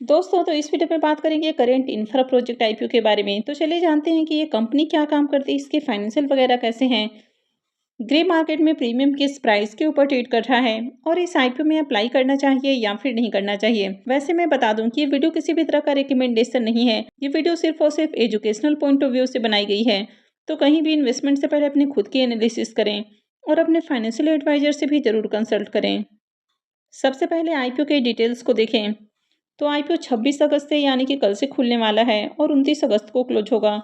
दोस्तों, तो इस वीडियो में बात करेंगे करेंट इंफ्रा प्रोजेक्ट आईपीओ के बारे में। तो चलिए जानते हैं कि ये कंपनी क्या काम करती है, इसके फाइनेंशियल वगैरह कैसे हैं, ग्रे मार्केट में प्रीमियम किस प्राइस के ऊपर ट्रेड कर रहा है और इस आईपीओ में अप्लाई करना चाहिए या फिर नहीं करना चाहिए। वैसे मैं बता दूं कि ये वीडियो किसी भी तरह का रिकमेंडेशन नहीं है। ये वीडियो सिर्फ और सिर्फ एजुकेशनल पॉइंट ऑफ व्यू से बनाई गई है। तो कहीं भी इन्वेस्टमेंट से पहले अपनी खुद की एनालिसिस करें और अपने फाइनेंशियल एडवाइजर से भी जरूर कंसल्ट करें। सबसे पहले आईपीओ के डिटेल्स को देखें। तो आईपीओ 26 अगस्त से यानी कि कल से खुलने वाला है और 29 अगस्त को क्लोज होगा।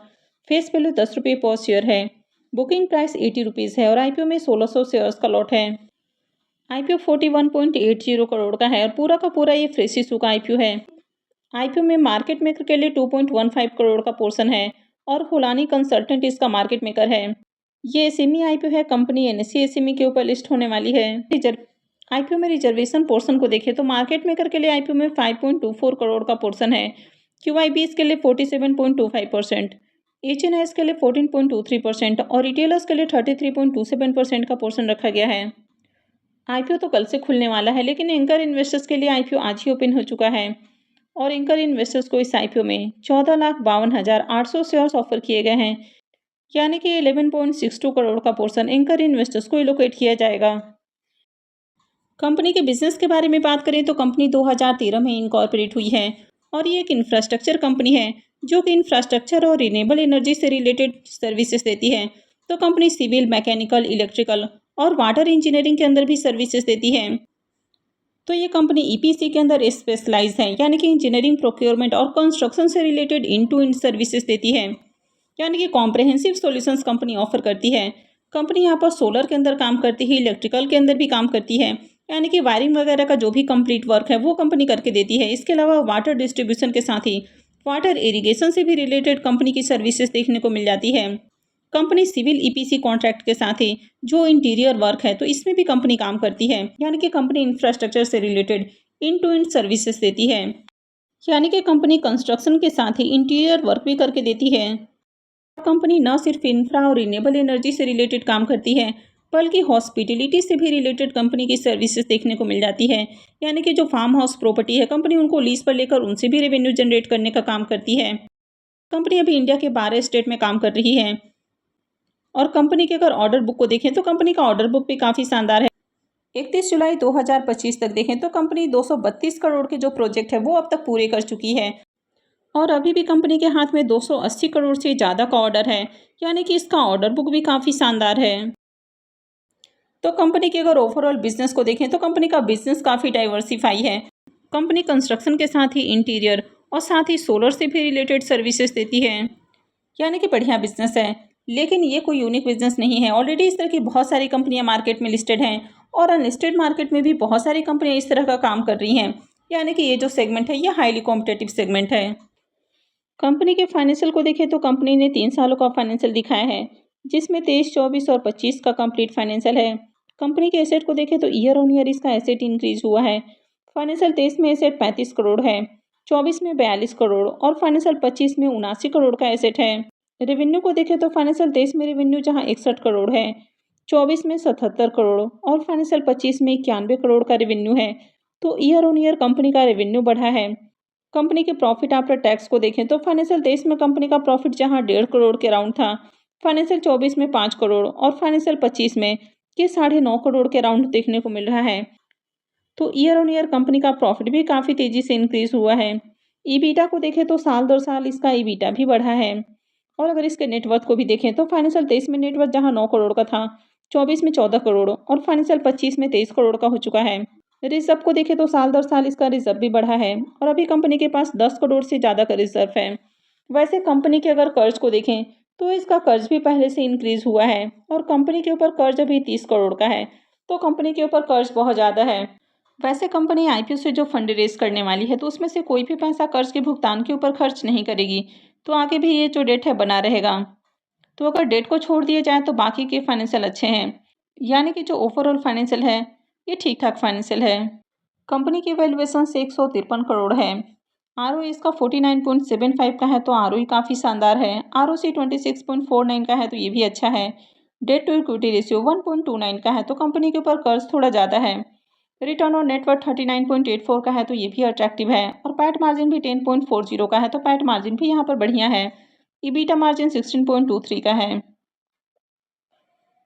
फेस वैल्यू 10 रुपये पर शेयर है। बुकिंग प्राइस 80 रुपीज़ है और आईपीओ में 1600 शेयर्स का लॉट है। आईपीओ 41.80 करोड़ का है और पूरा का पूरा ये फ्रेश इशू का आईपीओ है। आईपीओ में मार्केट मेकर के लिए 2.15 करोड़ का पोर्शन है और हुलानी कंसल्टेंट इसका मार्केट मेकर है। ये एसएमई आईपीओ है। कंपनी एनएसई एसएमई के ऊपर लिस्ट होने वाली है। आईपीओ में रिजर्वेशन पोर्शन को देखें तो मार्केट मेकर के लिए आईपीओ में 5.24 करोड़ का पोर्शन है। क्यूआईबीएस के लिए 47.25%, एचएनआईएस के लिए 14.23% और रिटेलर्स के लिए 33.27% का पोर्शन रखा गया है। आईपीओ तो कल से खुलने वाला है, लेकिन एंकर इन्वेस्टर्स के लिए आईपीओ आज ही ओपन हो चुका है और एंकर इन्वेस्टर्स को इस आईपीओ में 14,52,800 शेयर्स ऑफर किए गए हैं, यानी कि 11.62 करोड़ का पोर्शन एंकर इन्वेस्टर्स को एलोकेट किया जाएगा। कंपनी के बिजनेस के बारे में बात करें तो कंपनी 2013 में इनकॉर्पोरेट हुई है और ये एक इंफ्रास्ट्रक्चर कंपनी है जो कि इंफ्रास्ट्रक्चर और रिन्यूएबल एनर्जी से रिलेटेड सर्विसेज देती है। तो कंपनी सिविल, मैकेनिकल, इलेक्ट्रिकल और वाटर इंजीनियरिंग के अंदर भी सर्विसेज देती है। तो ये कंपनी ईपीसी के अंदर स्पेशलाइज है, यानी कि इंजीनियरिंग, प्रोक्योरमेंट और कंस्ट्रक्शन से related end to end services देती है, यानी कि कॉम्प्रहेंसिव सॉल्यूशंस कंपनी ऑफर करती है। कंपनी यहाँ पर सोलर के अंदर काम करती है, इलेक्ट्रिकल के अंदर भी काम करती है, यानी कि वायरिंग वगैरह का जो भी कंप्लीट वर्क है वो कंपनी करके देती है। इसके अलावा वाटर डिस्ट्रीब्यूशन के साथ ही वाटर इरिगेशन से भी रिलेटेड कंपनी की सर्विसेज देखने को मिल जाती है। कंपनी सिविल ईपीसी कॉन्ट्रैक्ट के साथ ही जो इंटीरियर वर्क है तो इसमें भी कंपनी काम करती है, यानी कि कंपनी इंफ्रास्ट्रक्चर से related end to end services देती है, यानी कि कंपनी कंस्ट्रक्शन के साथ ही इंटीरियर वर्क भी करके देती है। कंपनी न सिर्फ इंफ्रा और रिन्यूएबल एनर्जी से रिलेटेड काम करती है, बल्कि हॉस्पिटलिटी से भी रिलेटेड कंपनी की सर्विसेज देखने को मिल जाती है, यानी कि जो फार्म हाउस प्रॉपर्टी है कंपनी उनको लीज पर लेकर उनसे भी रेवेन्यू जनरेट करने का काम करती है। कंपनी अभी इंडिया के 12 स्टेट में काम कर रही है और कंपनी के अगर ऑर्डर बुक को देखें तो कंपनी का ऑर्डर बुक भी काफ़ी शानदार है। 31 जुलाई 2025 तक देखें तो कंपनी 232 करोड़ के जो प्रोजेक्ट है वो अब तक पूरे कर चुकी है और अभी भी कंपनी के हाथ में 280 करोड़ से ज़्यादा का ऑर्डर है, यानी कि इसका ऑर्डर बुक भी काफ़ी शानदार है। तो कंपनी के अगर ओवरऑल बिजनेस को देखें तो कंपनी का बिजनेस काफ़ी डाइवर्सिफाई है। कंपनी कंस्ट्रक्शन के साथ ही इंटीरियर और साथ ही सोलर से भी रिलेटेड सर्विसेज देती है, यानी कि बढ़िया बिजनेस है। लेकिन ये कोई यूनिक बिजनेस नहीं है। ऑलरेडी इस तरह की बहुत सारी कंपनियां मार्केट में लिस्टेड हैं और अनलिस्टेड मार्केट में भी बहुत सारी कंपनियां इस तरह का काम कर रही हैं, यानी कि ये जो सेगमेंट है ये हाईली कॉम्पिटेटिव सेगमेंट है। कंपनी के फाइनेंशियल को देखें तो कंपनी ने 3 सालों का फाइनेंशियल दिखाया है, जिसमें 23, 24 और 25 का कंप्लीट फाइनेंशियल है। कंपनी के एसेट को देखें तो ईयर ऑन ईयर इसका एसेट इंक्रीज हुआ है। फाइनेंशियल 23 में एसेट 35 करोड़ है, 24 में 42 करोड़ और फाइनेंशियल 25 में 79 करोड़ का एसेट है। रेवेन्यू को देखें तो फाइनेंशियल 23 में रेवेन्यू जहां 61 करोड़ है, 24 में 77 करोड़ और फाइनेंशियल 25 में 91 करोड़ का रेवेन्यू है। तो ईयर ऑन ईयर कंपनी का रेवेन्यू बढ़ा है। कंपनी के प्रॉफिट आफ्टर टैक्स को देखें तो फाइनेंशियल 23 में कंपनी का प्रॉफिट जहां 1.5 करोड़ के राउंड था, फाइनेंशियल 24 में 5 करोड़ और फाइनेंशियल 25 में ये 9.5 करोड़ के राउंड देखने को मिल रहा है। तो ईयर ऑन ईयर कंपनी का प्रॉफिट भी काफ़ी तेजी से इंक्रीज हुआ है। ईबीटा को देखें तो साल दर साल इसका ईबीटा भी बढ़ा है और अगर इसके नेटवर्थ को भी देखें तो फाइनेंशियल 23 में नेटवर्थ जहां 9 करोड़ का था, 24 में 14 करोड़ और फाइनेंशियल 25 में 23 करोड़ का हो चुका है। रिजर्व को देखें तो साल दर साल इसका रिजर्व भी बढ़ा है और अभी कंपनी के पास 10 करोड़ से ज़्यादा का रिजर्व है। वैसे कंपनी के अगर कर्ज को देखें तो इसका कर्ज भी पहले से इंक्रीज हुआ है और कंपनी के ऊपर कर्ज अभी 30 करोड़ का है, तो कंपनी के ऊपर कर्ज बहुत ज़्यादा है। वैसे कंपनी आईपीओ से जो फंड रेज करने वाली है तो उसमें से कोई भी पैसा कर्ज के भुगतान के ऊपर खर्च नहीं करेगी, तो आगे भी ये जो डेट है बना रहेगा। तो अगर डेट को छोड़ दिया जाए तो बाकी के फाइनेंशियल अच्छे हैं, यानी कि जो ओवरऑल फाइनेंशियल है ये ठीक ठाक फाइनेंशियल है। कंपनी की वैल्यूएशन से 153 करोड़ है। आरओई इसका 49.75 का है, तो आरओई काफ़ी शानदार है। आरओसी 26.49 का है, तो ये भी अच्छा है। डेट टू इक्विटी रेशियो 1.29 का है, तो कंपनी के ऊपर कर्ज थोड़ा ज़्यादा है। रिटर्न ऑन नेटवर्थ 39.84 का है तो ये भी अट्रैक्टिव है और पैट मार्जिन भी 10.40 का है तो पैट मार्जिन भी यहाँ पर बढ़िया है। ईबीटा मार्जिन 16.23 का है।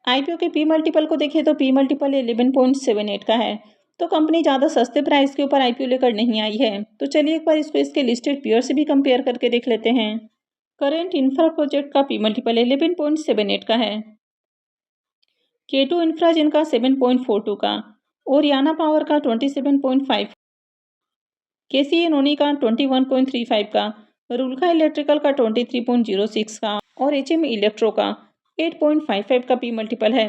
आईपीओ के पी मल्टीपल को देखें तो पी मल्टीपल 11.78 का है तो कंपनी ज़्यादा सस्ते प्राइस के ऊपर आईपीओ लेकर नहीं आई है। तो चलिए एक बार इसको इसके लिस्टेड पीयर से भी कंपेयर करके देख लेते हैं। करेंट इंफ्रा प्रोजेक्ट का पी मल्टीपल 11.78 का है। K2 इंफ्रा जिनका 7.42 का, ओरियाना पावर का 27.5, केसीए नोनी का 21.35 का, रुल्का इलेक्ट्रिकल का 23.06 का और एचएम इलेक्ट्रो का 8.55 का पी मल्टीपल है।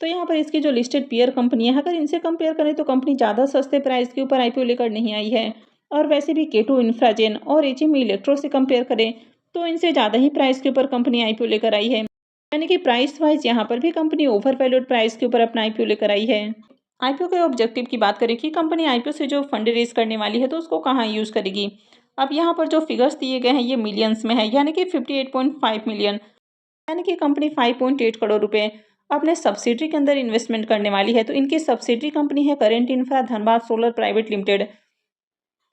तो यहाँ पर इसकी जो लिस्टेड पीयर कंपनी है, अगर इनसे कंपेयर करें तो कंपनी ज़्यादा सस्ते प्राइस के ऊपर आईपीओ लेकर नहीं आई है। और वैसे भी K2 इंफ्राजेन और एचएम इलेक्ट्रो से कंपेयर करें तो इनसे ज़्यादा ही प्राइस के ऊपर कंपनी आईपीओ लेकर आई है। यानी कि प्राइस वाइज यहाँ पर भी कंपनी ओवर वैल्यूड प्राइस के ऊपर अपना आईपीओ लेकर आई है। आईपीओ के ऑब्जेक्टिव की बात करें कि कंपनी आईपीओ से जो फंड रेज करने वाली है तो उसको कहाँ यूज़ करेगी। अब यहाँ पर जो फिगर्स दिए गए हैं ये मिलियंस में है, यानी कि 58.5 मिलियन, यानी कि कंपनी 5.8 करोड़ रुपए अपने सब्सिडरी के अंदर इन्वेस्टमेंट करने वाली है। तो इनकी सब्सिडरी कंपनी है current infra Dhanbad solar private limited.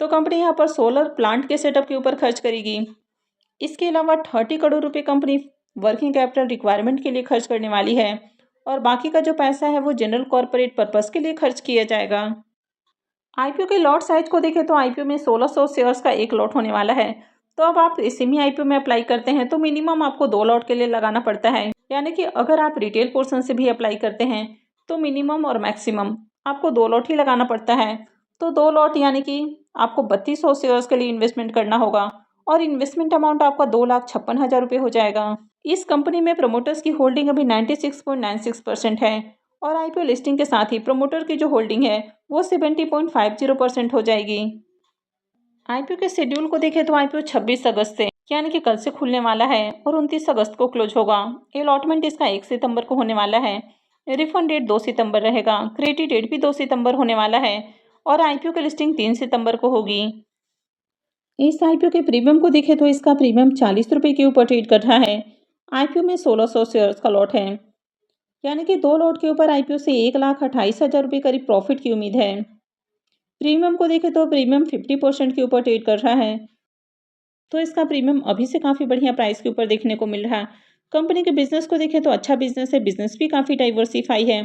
तो कंपनी यहाँ पर सोलर प्लांट के सेटअप के ऊपर खर्च करेगी। इसके अलावा 30 करोड़ रुपए कंपनी वर्किंग कैपिटल रिक्वायरमेंट के लिए खर्च करने वाली है और बाकी का जो पैसा है वो जनरल कॉर्पोरेट पर्पस के लिए खर्च किया जाएगा। आईपीओ के लॉट साइज को देखें तो आईपीओ में 1600 शेयर्स का एक लॉट होने वाला है। तो अब आप सेमी आईपीओ में अप्लाई करते हैं तो मिनिमम आपको 2 लॉट के लिए लगाना पड़ता है, यानी कि अगर आप रिटेल पोर्शन से भी अप्लाई करते हैं तो मिनिमम और मैक्सिमम आपको 2 लॉट ही लगाना पड़ता है। तो 2 लॉट यानी कि आपको 3200 शेयर्स के लिए इन्वेस्टमेंट करना होगा और इन्वेस्टमेंट अमाउंट आपका 2,56,000 रुपये हो जाएगा। इस कंपनी में प्रमोटर्स की होल्डिंग अभी 96.96% है और आईपीओ लिस्टिंग के साथ ही प्रमोटर की जो होल्डिंग है वो 70.50% हो जाएगी। आईपीओ के शेड्यूल को देखें तो आईपीओ 26 अगस्त से यानी कि कल से खुलने वाला है और 29 अगस्त को क्लोज होगा। अलॉटमेंट इसका 1 सितंबर को होने वाला है। रिफंड डेट 2 सितंबर रहेगा। क्रेडिट डेट भी 2 सितंबर होने वाला है और आईपीओ की लिस्टिंग 3 सितंबर को होगी। इस आईपीओ के प्रीमियम को देखें तो इसका प्रीमियम 40 रुपये के ऊपर ट्रेड कर रहा है। आईपीओ में 1600 शेयर्स का लॉट है, यानी कि 2 लॉट के ऊपर आईपीओ से 1,28,000 रुपये करीब प्रॉफिट की उम्मीद है। प्रीमियम को देखें तो प्रीमियम 50% के ऊपर ट्रेड कर रहा है, तो इसका प्रीमियम अभी से काफ़ी बढ़िया प्राइस के ऊपर देखने को मिल रहा है। कंपनी के बिजनेस को देखें तो अच्छा बिजनेस है, बिजनेस भी काफ़ी डाइवर्सिफाई है।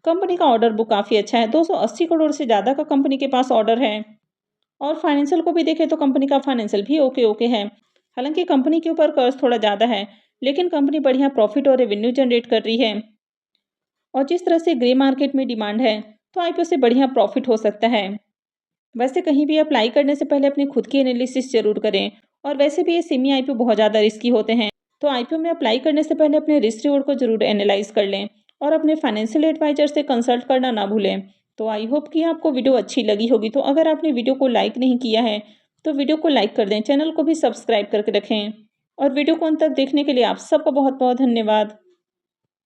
कंपनी का ऑर्डर बुक काफ़ी अच्छा है, 280 करोड़ से ज़्यादा का कंपनी के पास ऑर्डर है। और फाइनेंशियल को भी देखें तो कंपनी का फाइनेंशियल भी ओके है। हालांकि कंपनी के ऊपर कर्ज थोड़ा ज़्यादा है, लेकिन कंपनी बढ़िया प्रॉफिट और रेवेन्यू जनरेट कर रही है और जिस तरह से ग्रे मार्केट में डिमांड है तो आईपीओ से बढ़िया प्रॉफिट हो सकता है। वैसे कहीं भी अप्लाई करने से पहले अपनी खुद की एनालिसिस जरूर करें और वैसे भी ये सेमी आईपीओ बहुत ज़्यादा रिस्की होते हैं, तो आईपीओ में अप्लाई करने से पहले अपने रिस्क रिवॉर्ड को जरूर एनालाइज कर लें और अपने फाइनेंशियल एडवाइजर से कंसल्ट करना ना भूलें। तो आई होप कि आपको वीडियो अच्छी लगी होगी। तो अगर आपने वीडियो को लाइक नहीं किया है तो वीडियो को लाइक कर दें, चैनल को भी सब्सक्राइब करके रखें और वीडियो को अंत तक देखने के लिए आप सबका बहुत बहुत धन्यवाद।